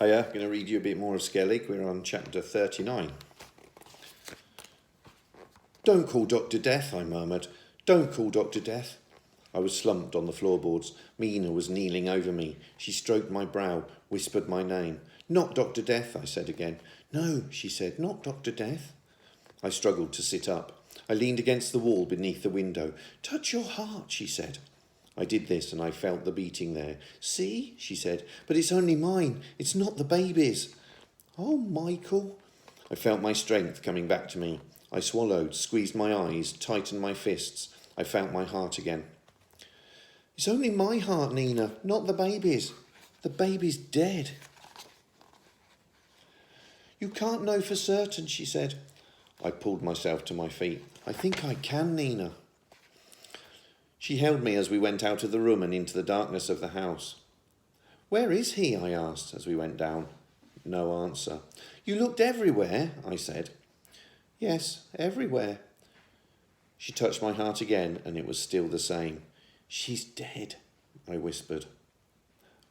Hiya, I'm going to read you a bit more of Skellig. We're on chapter 39. "Don't call Dr. Death," I murmured. "Don't call Dr. Death." I was slumped on the floorboards. Mina was kneeling over me. She stroked my brow, whispered my name. "Not Dr. Death," I said again. "No," she said, "not Dr. Death." I struggled to sit up. I leaned against the wall beneath the window. "Touch your heart," she said. I did this and I felt the beating there. "See," she said, "but it's only mine. It's not the baby's." "Oh, Michael." I felt my strength coming back to me. I swallowed, squeezed my eyes, tightened my fists. I felt my heart again. "It's only my heart, Nina, not the baby's. The baby's dead." "You can't know for certain," she said. I pulled myself to my feet. "I think I can, Nina." She held me as we went out of the room and into the darkness of the house. "Where is he?" I asked as we went down. No answer. "You looked everywhere," I said. "Yes, everywhere." She touched my heart again and it was still the same. "She's dead," I whispered.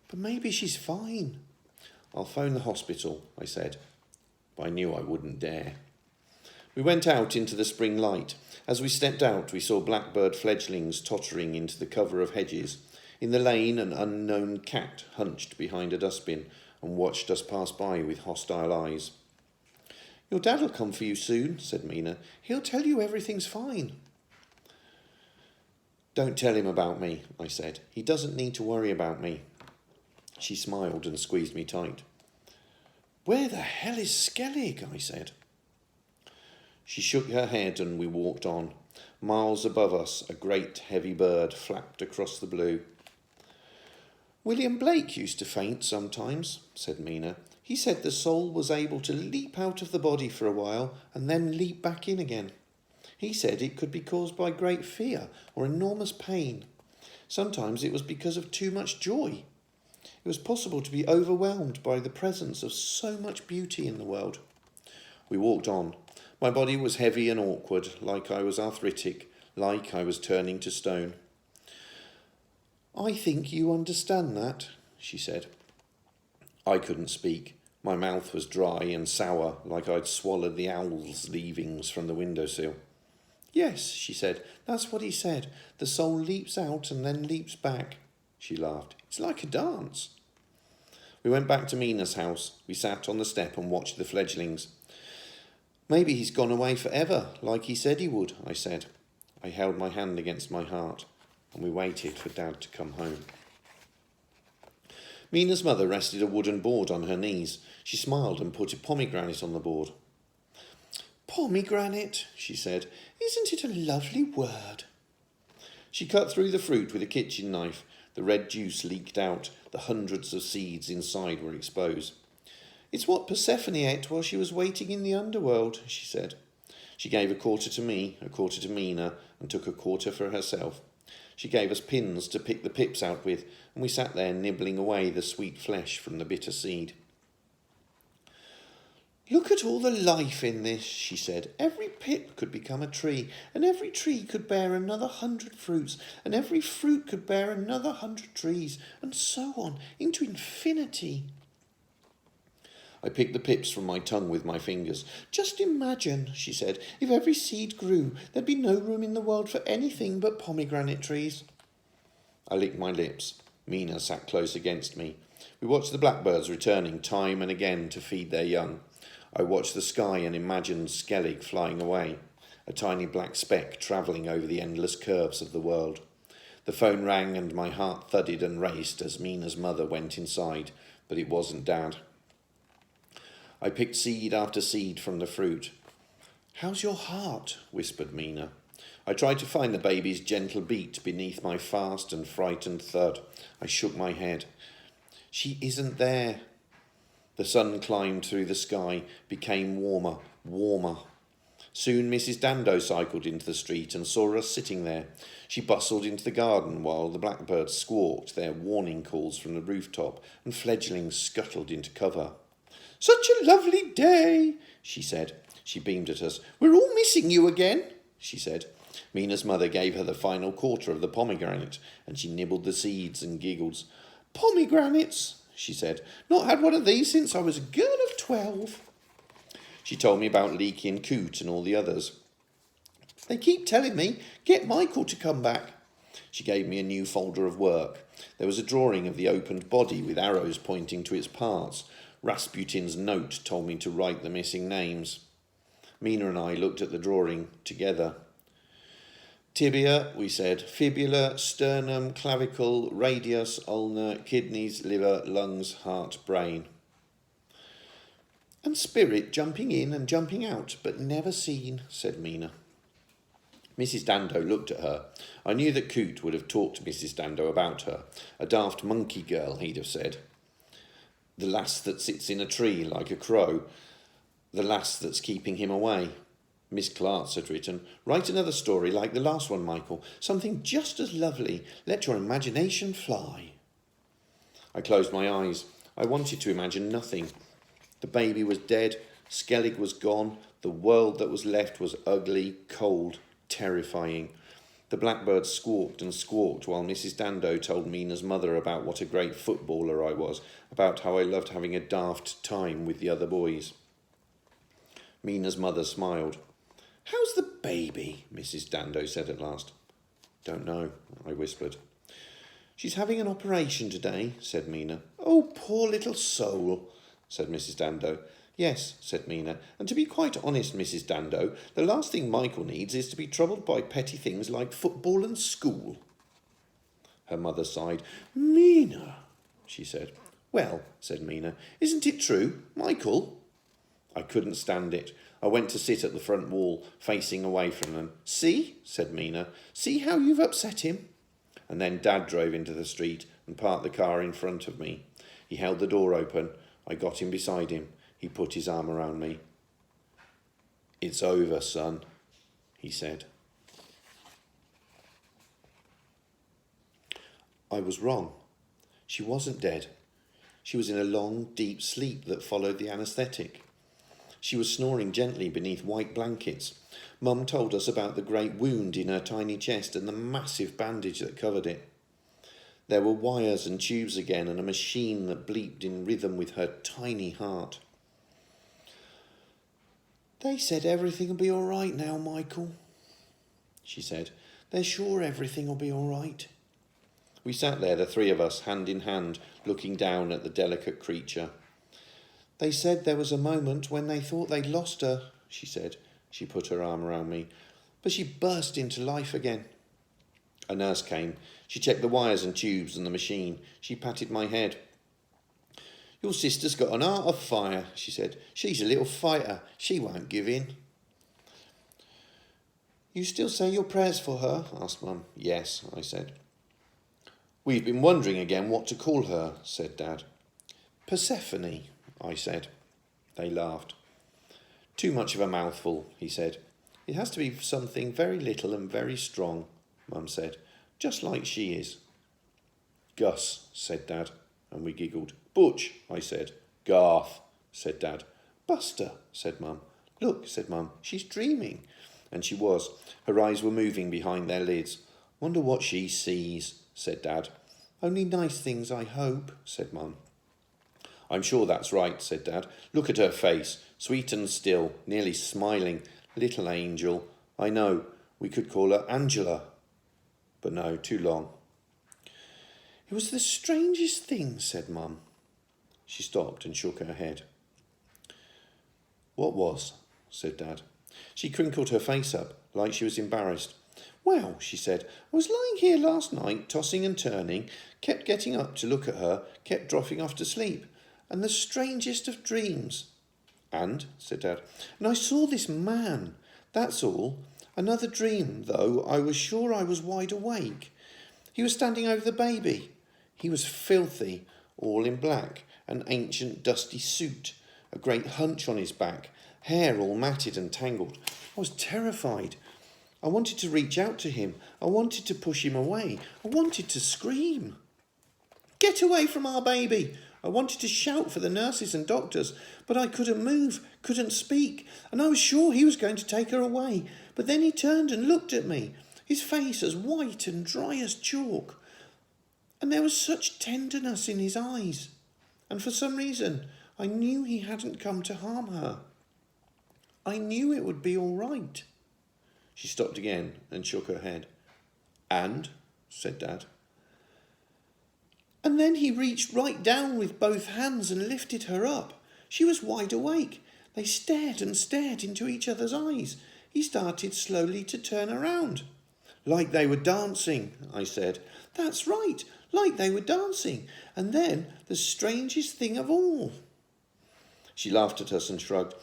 "But maybe she's fine." "I'll phone the hospital," I said. But I knew I wouldn't dare. We went out into the spring light. As we stepped out, we saw blackbird fledglings tottering into the cover of hedges. In the lane, an unknown cat hunched behind a dustbin and watched us pass by with hostile eyes. "Your dad'll come for you soon," said Mina. "He'll tell you everything's fine." "Don't tell him about me," I said. "He doesn't need to worry about me." She smiled and squeezed me tight. "Where the hell is Skellig?" I said. She shook her head and we walked on. Miles above us, a great heavy bird flapped across the blue. "William Blake used to faint sometimes," said Mina. "He said the soul was able to leap out of the body for a while and then leap back in again. He said it could be caused by great fear or enormous pain. Sometimes it was because of too much joy. It was possible to be overwhelmed by the presence of so much beauty in the world." We walked on. My body was heavy and awkward, like I was arthritic, like I was turning to stone. "I think you understand that," she said. I couldn't speak. My mouth was dry and sour, like I'd swallowed the owl's leavings from the windowsill. "Yes," she said, "that's what he said. The soul leaps out and then leaps back." She laughed. "It's like a dance." We went back to Mina's house. We sat on the step and watched the fledglings. "Maybe he's gone away forever, like he said he would," I said. I held my hand against my heart, and we waited for Dad to come home. Mina's mother rested a wooden board on her knees. She smiled and put a pomegranate on the board. "Pomegranate," she said. "Isn't it a lovely word?" She cut through the fruit with a kitchen knife. The red juice leaked out. The hundreds of seeds inside were exposed. "It's what Persephone ate while she was waiting in the underworld," she said. She gave a quarter to me, a quarter to Mina, and took a quarter for herself. She gave us pins to pick the pips out with, and we sat there nibbling away the sweet flesh from the bitter seed. "Look at all the life in this," she said. "Every pip could become a tree, and every tree could bear another 100 fruits, and every fruit could bear another 100 trees, and so on, into infinity." I picked the pips from my tongue with my fingers. "Just imagine," she said, "if every seed grew, there'd be no room in the world for anything but pomegranate trees." I licked my lips. Mina sat close against me. We watched the blackbirds returning time and again to feed their young. I watched the sky and imagined Skellig flying away, a tiny black speck travelling over the endless curves of the world. The phone rang and my heart thudded and raced as Mina's mother went inside, but it wasn't Dad. I picked seed after seed from the fruit. "How's your heart?" whispered Mina. I tried to find the baby's gentle beat beneath my fast and frightened thud. I shook my head. "She isn't there." The sun climbed through the sky, became warmer, warmer. Soon Mrs. Dando cycled into the street and saw us sitting there. She bustled into the garden while the blackbirds squawked their warning calls from the rooftop and fledglings scuttled into cover. "Such a lovely day," she said. She beamed at us. "We're all missing you again," she said. Mina's mother gave her the final quarter of the pomegranate, and she nibbled the seeds and giggled. "Pomegranates," she said. Not had one of these since I was a girl of 12. She told me about Leaky and Coot and all the others. They keep telling me, get Michael to come back. She gave me a new folder of work. There was a drawing of the opened body with arrows pointing to its parts. Rasputin's note told me to write the missing names. Mina and I looked at the drawing together. Tibia, we said, fibula, sternum, clavicle, radius, ulnar, kidneys, liver, lungs, heart, brain. And spirit jumping in and jumping out, but never seen, said Mina. Mrs. Dando looked at her. I knew that Coot would have talked to Mrs. Dando about her. A daft monkey girl, he'd have said. The lass that sits in a tree like a crow. The lass that's keeping him away. Miss Clarks had written, write another story like the last one, Michael. Something just as lovely. Let your imagination fly. I closed my eyes. I wanted to imagine nothing. The baby was dead. Skellig was gone. The world that was left was ugly, cold, terrifying. The blackbirds squawked and squawked while Mrs. Dando told Mina's mother about what a great footballer I was, about how I loved having a daft time with the other boys. Mina's mother smiled. How's the baby? Mrs. Dando said at last. Don't know, I whispered. She's having an operation today, said Mina. Oh, poor little soul, said Mrs. Dando. Yes, said Mina, and to be quite honest, Mrs. Dando, the last thing Michael needs is to be troubled by petty things like football and school. Her mother sighed. Mina, she said. Well, said Mina, isn't it true, Michael? I couldn't stand it. I went to sit at the front wall, facing away from them. See, said Mina, see how you've upset him? And then Dad drove into the street and parked the car in front of me. He held the door open. I got in beside him. He put his arm around me. It's over, son, he said. I was wrong. She wasn't dead. She was in a long, deep sleep that followed the anaesthetic. She was snoring gently beneath white blankets. Mum told us about the great wound in her tiny chest and the massive bandage that covered it. There were wires and tubes again and a machine that bleeped in rhythm with her tiny heart. They said everything will be all right now, Michael, she said. They're sure everything will be all right. We sat there, the three of us, hand in hand, looking down at the delicate creature. They said there was a moment when they thought they'd lost her, she said. She put her arm around me. But she burst into life again. A nurse came. She checked the wires and tubes and the machine. She patted my head. Your sister's got an heart of fire, she said. She's a little fighter. She won't give in. You still say your prayers for her? Asked Mum. Yes, I said. We've been wondering again what to call her, said Dad. Persephone, I said. They laughed. Too much of a mouthful, he said. It has to be something very little and very strong, Mum said. Just like she is. Gus, said Dad, and we giggled. Butch, I said. Garth, said Dad. Buster, said Mum. Look, said Mum, she's dreaming. And she was. Her eyes were moving behind their lids. Wonder what she sees, said Dad. Only nice things, I hope, said Mum. I'm sure that's right, said Dad. Look at her face, sweet and still, nearly smiling. Little angel. I know, we could call her Angela. But no, too long. It was the strangest thing, said Mum. She stopped and shook her head. What was? Said Dad. She crinkled her face up, like she was embarrassed. Well, she said, I was lying here last night, tossing and turning, kept getting up to look at her, kept dropping off to sleep, and the strangest of dreams. And, said Dad, and I saw this man, that's all. Another dream, though, I was sure I was wide awake. He was standing over the baby. He was filthy, all in black, an ancient dusty suit, a great hunch on his back, hair all matted and tangled. I was terrified. I wanted to reach out to him. I wanted to push him away. I wanted to scream. Get away from our baby! I wanted to shout for the nurses and doctors, but I couldn't move, couldn't speak, and I was sure he was going to take her away. But then he turned and looked at me, his face as white and dry as chalk. And there was such tenderness in his eyes. and for some reason I knew he hadn't come to harm her. I knew it would be all right." She stopped again and shook her head. "And?" said Dad. "And then he reached right down with both hands and lifted her up. She was wide awake. They stared and stared into each other's eyes. He started slowly to turn around." "Like they were dancing," I said. "That's right, like they were dancing. And then the strangest thing of all." She laughed at us and shrugged.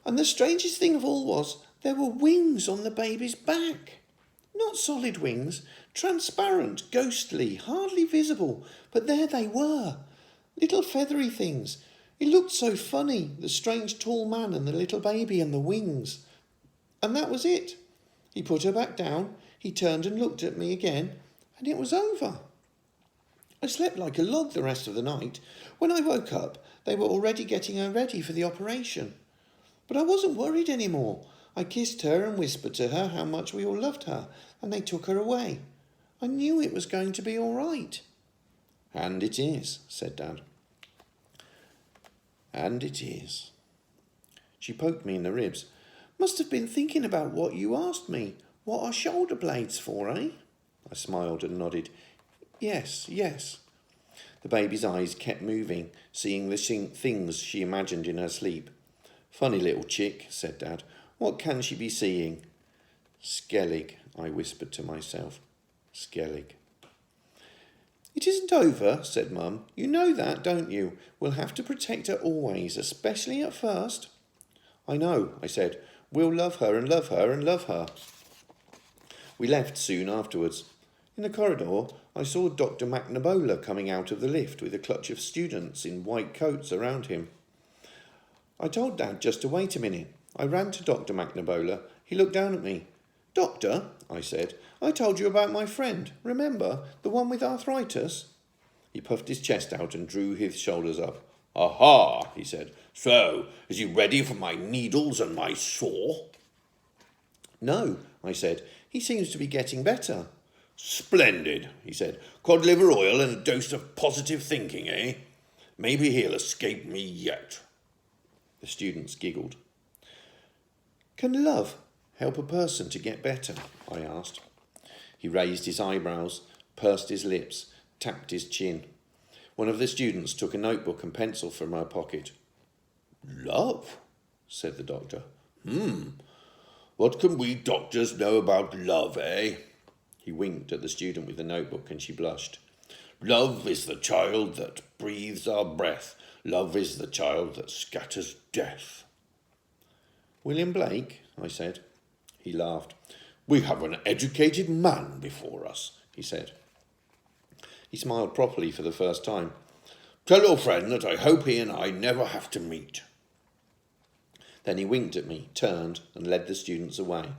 "And the strangest thing of all was there were wings on the baby's back. Not solid wings, transparent, ghostly, hardly visible, but there they were. Little feathery things. It looked so funny, the strange tall man and the little baby and the wings. And that was it. He put her back down, he turned and looked at me again, and it was over. I slept like a log the rest of the night. When I woke up, they were already getting her ready for the operation. But I wasn't worried anymore. I kissed her and whispered to her how much we all loved her, and they took her away. I knew it was going to be all right." "And it is," said Dad. "And it is." She poked me in the ribs. "Must have been thinking about what you asked me. What are shoulder blades for, eh?" I smiled and nodded. Yes. The baby's eyes kept moving, seeing the things she imagined in her sleep. "Funny little chick," said Dad. "What can she be seeing?" "Skellig," I whispered to myself. "Skellig." "It isn't over," said Mum. "You know that, don't you? We'll have to protect her always, especially at first." "I know," I said. "We'll love her and love her and love her." We left soon afterwards. In the corridor, I saw Dr. McNabola coming out of the lift with a clutch of students in white coats around him. I told Dad just to wait a minute. I ran to Dr. McNabola. He looked down at me. "Doctor," I said, "I told you about my friend. Remember, the one with arthritis?" He puffed his chest out and drew his shoulders up. "Aha," he said. "So, is he ready for my needles and my saw?" "No," I said. "He seems to be getting better." "Splendid," he said. "Cod liver oil and a dose of positive thinking, eh? Maybe he'll escape me yet." The students giggled. "Can love help a person to get better?" I asked. He raised his eyebrows, pursed his lips, tapped his chin. One of the students took a notebook and pencil from her pocket. "Love?" said the doctor. What can we doctors know about love, eh?" He winked at the student with the notebook and she blushed. "Love is the child that breathes our breath. Love is the child that scatters death." "William Blake?" I said. He laughed. "We have an educated man before us," he said. He smiled properly for the first time. "Tell your friend that I hope he and I never have to meet." Then he winked at me, turned, and led the students away.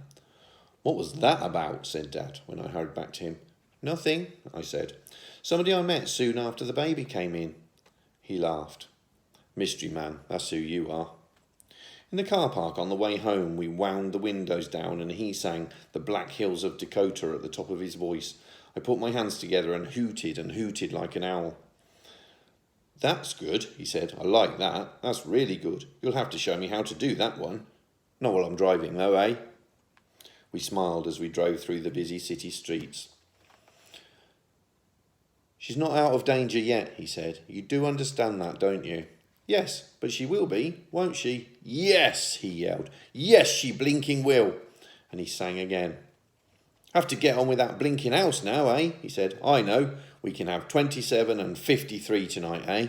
"What was that about?" said Dad, when I hurried back to him. "Nothing," I said. "Somebody I met soon after the baby came in." He laughed. "Mystery man, that's who you are." In the car park on the way home, we wound the windows down and he sang "The Black Hills of Dakota" at the top of his voice. I put my hands together and hooted like an owl. "That's good," he said. "I like that. That's really good. You'll have to show me how to do that one. Not while I'm driving, though, eh?" We smiled as we drove through the busy city streets. "She's not out of danger yet," he said. "You do understand that, don't you?" "Yes, but she will be, won't she?" "Yes," he yelled. "Yes, she blinking will." And he sang again. "Have to get on with that blinking house now, eh?" he said. "I know. We can have 27 and 53 tonight, eh?"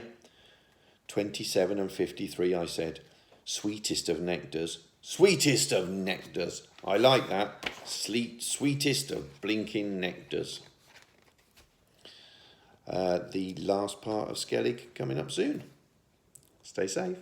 27 and 53, I said. Sweetest of nectars. Sweetest of nectars. I like that. Sweetest of blinking nectars. The last part of Skellig coming up soon. Stay safe.